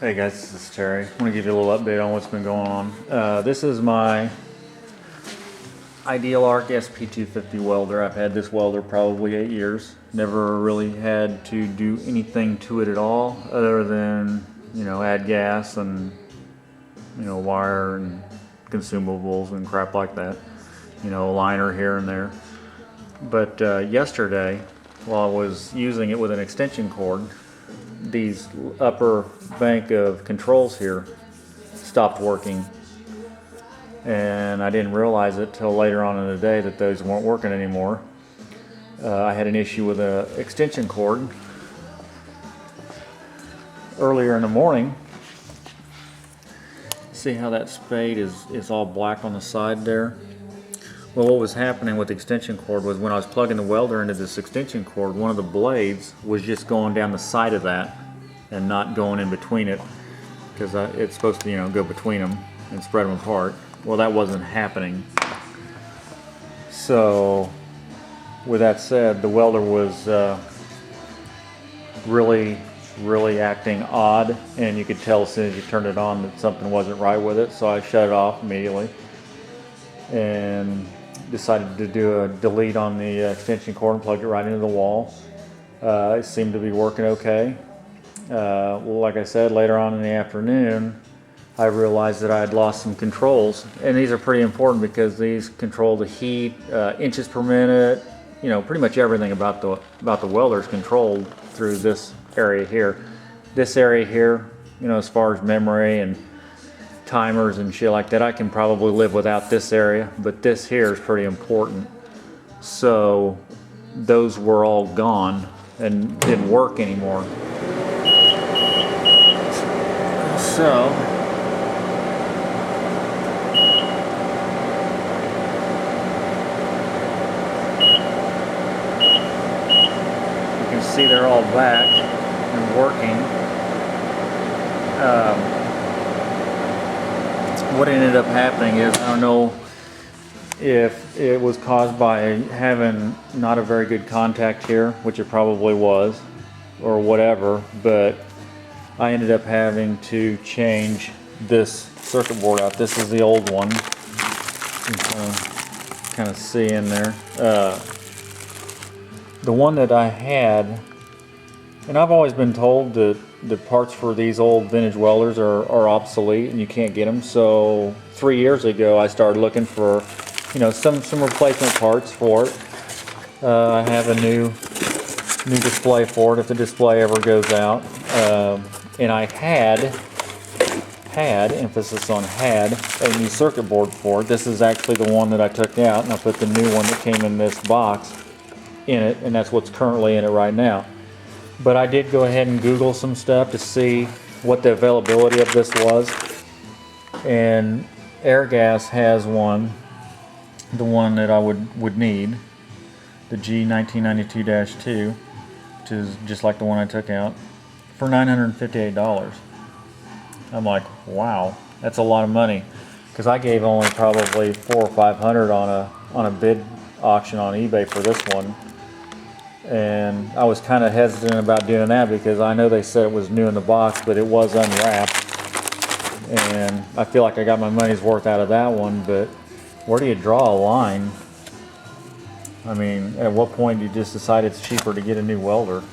Hey guys, this is Terry. I want to give you a little update on what's been going on. This is my Ideal Arc SP250 welder. I've had this welder probably 8 years. Never really had to do anything to it at all other than, add gas and, wire and consumables and crap like that. A liner here and there. But yesterday, while I was using it with an extension cord, these upper bank of controls here stopped working, and I didn't realize it till later on in the day that those weren't working anymore. I had an issue with an extension cord earlier in the morning. See how that spade is all black on the side there? Well, what was happening with the extension cord was when I was plugging the welder into this extension cord, one of the blades was just going down the side of that and not going in between it, because it's supposed to, go between them and spread them apart. Well, that wasn't happening. So, with that said, the welder was really acting odd, and you could tell as soon as you turned it on that something wasn't right with it. So I shut it off immediately and decided to do a delete on the extension cord and plug it right into the wall. It seemed to be working okay. Well, like I said, later on in the afternoon, I realized that I had lost some controls, and these are pretty important because these control the heat, inches per minute. Pretty much everything about the welder is controlled through this area here. This area here, as far as memory and timers and shit like that, I can probably live without this area, but this here is pretty important. So those were all gone and didn't work anymore. So you can see they're all back and working. What ended up happening is, I don't know if it was caused by having not a very good contact here, which it probably was, or whatever, but I ended up having to change this circuit board out. This is the old one. You can kind of see in there. The one that I had, and I've always been told that the parts for these old vintage welders are obsolete and you can't get them. So 3 years ago I started looking for some replacement parts for it. I have a new display for it if the display ever goes out. And I had, emphasis on had, a new circuit board for it. This is actually the one that I took out, and I put the new one that came in this box in it, and that's what's currently in it right now. But I did go ahead and Google some stuff to see what the availability of this was. And Airgas has one, the one that I would need, the G1992-2, which is just like the one I took out, for $958. I'm like, wow, that's a lot of money, because I gave only probably $400 or $500 on a bid auction on eBay for this one, and I was kind of hesitant about doing that because I know they said it was new in the box, but it was unwrapped, and I feel like I got my money's worth out of that one. But where do you draw a line? I mean, at what point do you just decide it's cheaper to get a new welder?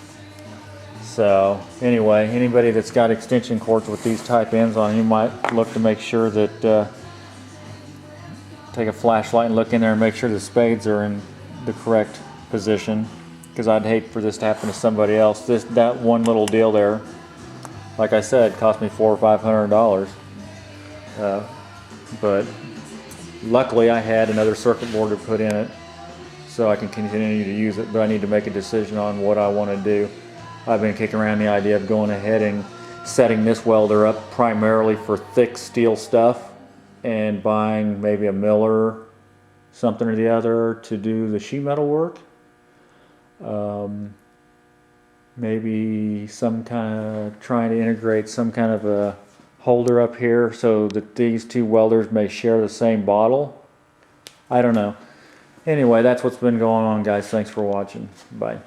So anyway, anybody that's got extension cords with these type ends on, you might look to make sure that, take a flashlight and look in there and make sure the spades are in the correct position, because I'd hate for this to happen to somebody else. That one little deal there, like I said, cost me $400 or $500. But luckily I had another circuit board to put in it, so I can continue to use it. But I need to make a decision on what I want to do. I've been kicking around the idea of going ahead and setting this welder up primarily for thick steel stuff and buying maybe a Miller, something or the other, to do the sheet metal work. Maybe some kind of trying to integrate some kind of a holder up here so that these two welders may share the same bottle. I don't know. Anyway, that's what's been going on, guys. Thanks for watching. Bye.